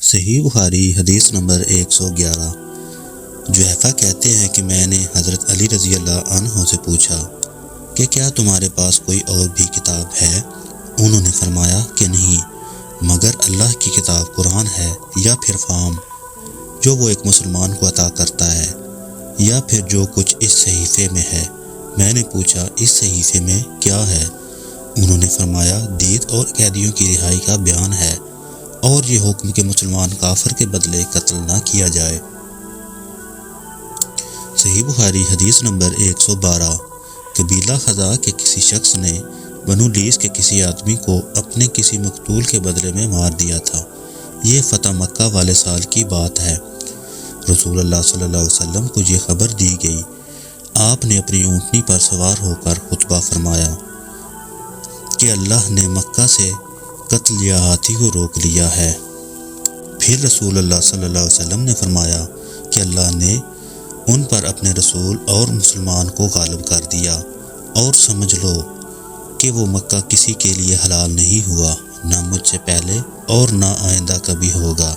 صحیح بخاری حدیث نمبر 111۔ جحیفہ کہتے ہیں کہ میں نے حضرت علی رضی اللہ عنہ سے پوچھا کہ کیا تمہارے پاس کوئی اور بھی کتاب ہے؟ انہوں نے فرمایا کہ نہیں، مگر اللہ کی کتاب قرآن ہے، یا پھر فہم جو وہ ایک مسلمان کو عطا کرتا ہے، یا پھر جو کچھ اس صحیفے میں ہے۔ میں نے پوچھا اس صحیفے میں کیا ہے؟ انہوں نے فرمایا دیت اور قیدیوں کی رہائی کا بیان ہے، اور یہ حکم کہ مسلمان کافر کے بدلے قتل نہ کیا جائے۔ صحیح بخاری حدیث نمبر 112۔ قبیلہ خزاع کے کسی شخص نے بنو لیس کے کسی آدمی کو اپنے کسی مقتول کے بدلے میں مار دیا تھا۔ یہ فتح مکہ والے سال کی بات ہے۔ رسول اللہ صلی اللہ علیہ وسلم کو یہ خبر دی گئی۔ آپ نے اپنی اونٹنی پر سوار ہو کر خطبہ فرمایا کہ اللہ نے مکہ سے قتل یا ہاتھی کو روک لیا ہے۔ پھر رسول اللہ صلی اللہ علیہ وسلم نے فرمایا کہ اللہ نے ان پر اپنے رسول اور مسلمان کو غالب کر دیا، اور سمجھ لو کہ وہ مکہ کسی کے لیے حلال نہیں ہوا، نہ مجھ سے پہلے اور نہ آئندہ کبھی ہوگا،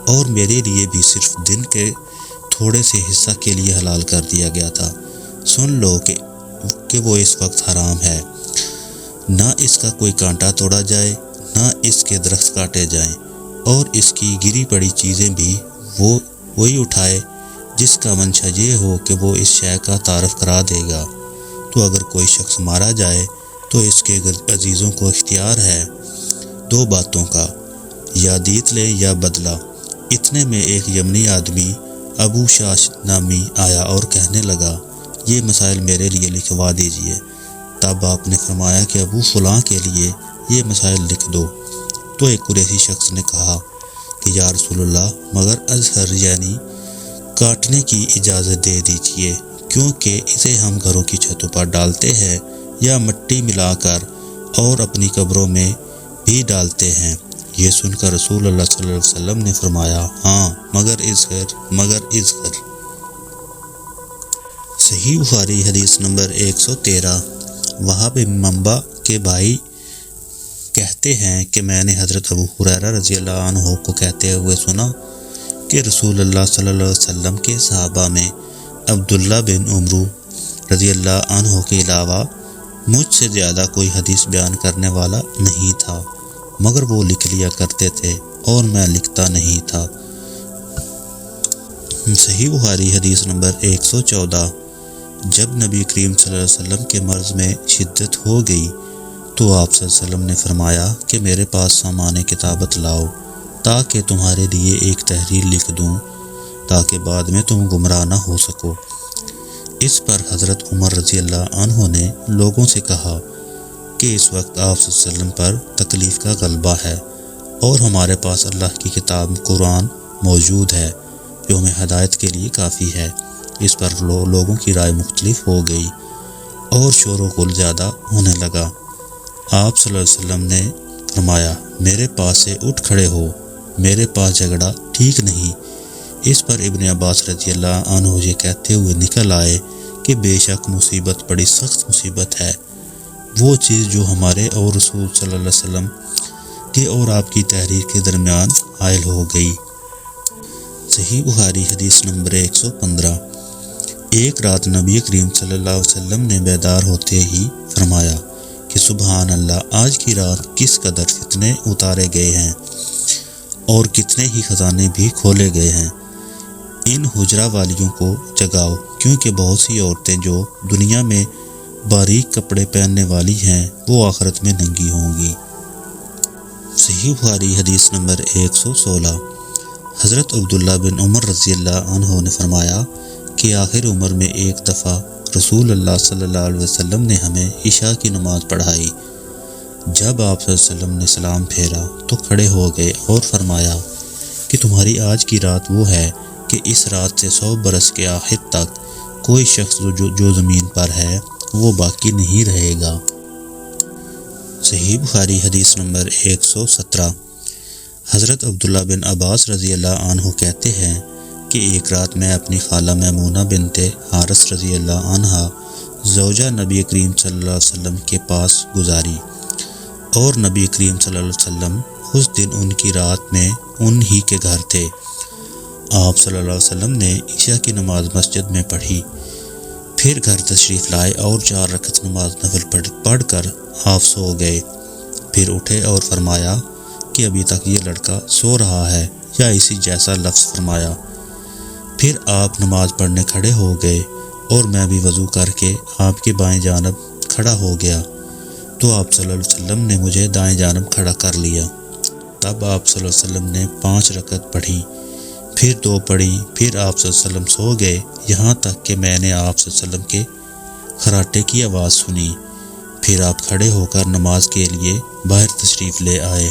اور میرے لیے بھی صرف دن کے تھوڑے سے حصہ کے لیے حلال کر دیا گیا تھا۔ سن لو کہ وہ اس وقت حرام ہے، نہ اس کا کوئی کانٹا توڑا جائے، نہ اس کے درخت کاٹے جائیں، اور اس کی گری پڑی چیزیں بھی وہی اٹھائے جس کا منشا یہ ہو کہ وہ اس شے کا تعارف کرا دے گا۔ تو اگر کوئی شخص مارا جائے تو اس کے عزیزوں کو اختیار ہے دو باتوں کا، یا دیت لے یا بدلہ۔ اتنے میں ایک یمنی آدمی ابو شاش نامی آیا اور کہنے لگا یہ مسائل میرے لیے لکھوا دیجئے۔ تب آپ نے فرمایا کہ ابو فلاں کے لیے یہ مسائل لکھ دو۔ تو ایک قریشی شخص نے کہا کہ یا رسول اللہ، مگر اظہر یعنی کاٹنے کی اجازت دے دیجئے، کیونکہ اسے ہم گھروں کی چھتوں پر ڈالتے ہیں یا مٹی ملا کر اور اپنی قبروں میں بھی ڈالتے ہیں۔ یہ سن کر رسول اللہ صلی اللہ علیہ وسلم نے فرمایا ہاں، مگر اظہر۔ صحیح بخاری حدیث نمبر 113۔ وہاب بن منبع کے بھائی کہتے ہیں کہ میں نے حضرت ابو ہریرہ رضی اللہ عنہ کو کہتے ہوئے سنا کہ رسول اللہ صلی اللہ علیہ وسلم کے صحابہ میں عبداللہ بن عمرو رضی اللہ عنہ کے علاوہ مجھ سے زیادہ کوئی حدیث بیان کرنے والا نہیں تھا، مگر وہ لکھ لیا کرتے تھے اور میں لکھتا نہیں تھا۔ صحیح بخاری حدیث نمبر 114۔ جب نبی کریم صلی اللہ علیہ وسلم کے مرض میں شدت ہو گئی تو آپ صلی اللہ علیہ وسلم نے فرمایا کہ میرے پاس سامان کتابت لاؤ تاکہ تمہارے لیے ایک تحریر لکھ دوں، تاکہ بعد میں تم گمراہ نہ ہو سکو۔ اس پر حضرت عمر رضی اللہ عنہ نے لوگوں سے کہا کہ اس وقت آپ صلی اللہ علیہ وسلم پر تکلیف کا غلبہ ہے، اور ہمارے پاس اللہ کی کتاب قرآن موجود ہے جو ہمیں ہدایت کے لیے کافی ہے۔ اس پر لوگوں کی رائے مختلف ہو گئی اور شور و غل زیادہ ہونے لگا۔ آپ صلی اللہ علیہ وسلم نے فرمایا میرے پاس سے اٹھ کھڑے ہو، میرے پاس جھگڑا ٹھیک نہیں۔ اس پر ابن عباس رضی اللہ عنہ یہ کہتے ہوئے نکل آئے کہ بے شک مصیبت بڑی سخت مصیبت ہے، وہ چیز جو ہمارے اور رسول صلی اللہ علیہ وسلم کے اور آپ کی تحریر کے درمیان حائل ہو گئی۔ صحیح بخاری حدیث نمبر 115۔ ایک رات نبی کریم صلی اللہ علیہ وسلم نے بیدار ہوتے ہی فرمایا کہ سبحان اللہ، آج کی رات کس قدر فتنے اتارے گئے ہیں اور کتنے ہی خزانے بھی کھولے گئے ہیں۔ ان حجرہ والیوں کو جگاؤ، کیونکہ بہت سی عورتیں جو دنیا میں باریک کپڑے پہننے والی ہیں وہ آخرت میں ننگی ہوں گی۔ صحیح بخاری حدیث نمبر 116۔ حضرت عبداللہ بن عمر رضی اللہ عنہ نے فرمایا کہ آخر عمر میں ایک دفعہ رسول اللہ صلی اللہ علیہ وسلم نے ہمیں عشاء کی نماز پڑھائی۔ جب آپ صلی اللہ علیہ وسلم نے سلام پھیرا تو کھڑے ہو گئے اور فرمایا کہ تمہاری آج کی رات وہ ہے کہ اس رات سے 100 برس کے آخر تک کوئی شخص جو زمین پر ہے وہ باقی نہیں رہے گا۔ صحیح بخاری حدیث نمبر 117۔ حضرت عبداللہ بن عباس رضی اللہ عنہ کہتے ہیں کہ ایک رات میں اپنی خالہ میمونہ بنت حارث رضی اللہ عنہا زوجہ نبی کریم صلی اللہ علیہ وسلم کے پاس گزاری، اور نبی کریم صلی اللہ علیہ وسلم اس دن ان کی رات میں ان ہی کے گھر تھے۔ آپ صلی اللہ علیہ وسلم نے عشاء کی نماز مسجد میں پڑھی، پھر گھر تشریف لائے اور 4 رکعت نماز نفل پڑھ کر آپ سو گئے۔ پھر اٹھے اور فرمایا کہ ابھی تک یہ لڑکا سو رہا ہے، یا اسی جیسا لفظ فرمایا۔ پھر آپ نماز پڑھنے کھڑے ہو گئے اور میں بھی وضو کر کے آپ کے بائیں جانب کھڑا ہو گیا، تو آپ صلی اللہ علیہ وسلم نے مجھے دائیں جانب کھڑا کر لیا۔ تب آپ صلی اللہ علیہ وسلم نے 5 رکعت پڑھی، پھر 2 پڑھی، پھر آپ صلی اللہ علیہ وسلم سو گئے، یہاں تک کہ میں نے آپ صلی اللہ علیہ وسلم کے خراٹے کی آواز سنی۔ پھر آپ کھڑے ہو کر نماز کے لیے باہر تشریف لے آئے۔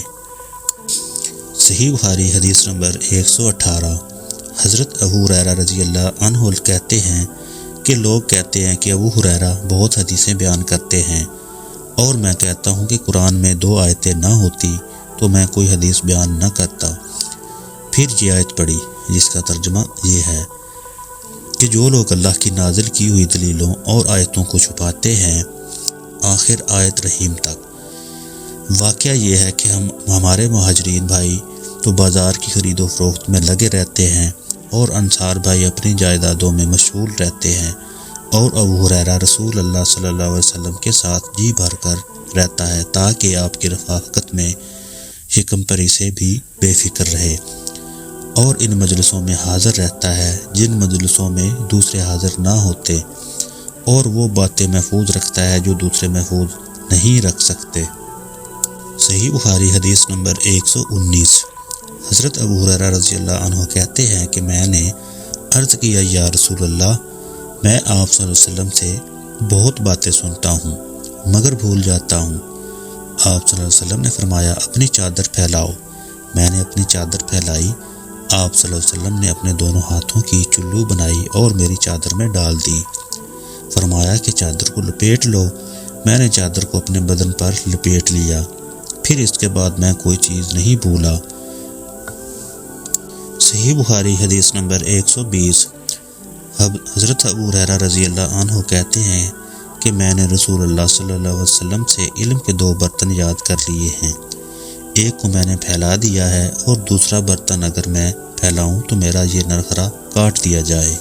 صحیح بخاری حدیث نمبر 118۔ حضرت ابو ہریرہ رضی اللہ عنہ کہتے ہیں کہ لوگ کہتے ہیں کہ ابو ہریرہ بہت حدیثیں بیان کرتے ہیں، اور میں کہتا ہوں کہ قرآن میں 2 آیتیں نہ ہوتی تو میں کوئی حدیث بیان نہ کرتا۔ پھر یہ آیت پڑھی جس کا ترجمہ یہ ہے کہ جو لوگ اللہ کی نازل کی ہوئی دلیلوں اور آیتوں کو چھپاتے ہیں، آخر آیت رحیم تک۔ واقعہ یہ ہے کہ ہمارے مہاجرین بھائی تو بازار کی خرید و فروخت میں لگے رہتے ہیں، اور انصار بھائی اپنی جائیدادوں میں مشغول رہتے ہیں، اور ابو ہریرہ رسول اللہ صلی اللہ علیہ وسلم کے ساتھ جی بھر کر رہتا ہے تاکہ آپ کی رفاقت میں شکم پری سے بھی بے فکر رہے، اور ان مجلسوں میں حاضر رہتا ہے جن مجلسوں میں دوسرے حاضر نہ ہوتے، اور وہ باتیں محفوظ رکھتا ہے جو دوسرے محفوظ نہیں رکھ سکتے۔ صحیح بخاری حدیث نمبر 119۔ حضرت ابو ہریرہ رضی اللہ عنہ کہتے ہیں کہ میں نے عرض کیا، یا رسول اللہ، میں آپ صلی اللہ علیہ وسلم سے بہت باتیں سنتا ہوں مگر بھول جاتا ہوں۔ آپ صلی اللہ علیہ وسلم نے فرمایا، اپنی چادر پھیلاؤ۔ میں نے اپنی چادر پھیلائی۔ آپ صلی اللہ علیہ وسلم نے اپنے دونوں ہاتھوں کی چلو بنائی اور میری چادر میں ڈال دی۔ فرمایا کہ چادر کو لپیٹ لو۔ میں نے چادر کو اپنے بدن پر لپیٹ لیا، پھر اس کے بعد میں کوئی چیز نہیں بھولا۔ صحیح بخاری حدیث نمبر 120۔ حضرت ابو ہریرہ رضی اللہ عنہ کہتے ہیں کہ میں نے رسول اللہ صلی اللہ علیہ وسلم سے علم کے 2 برتن یاد کر لیے ہیں، ایک کو میں نے پھیلا دیا ہے، اور دوسرا برتن اگر میں پھیلاؤں تو میرا یہ نرخرا کاٹ دیا جائے۔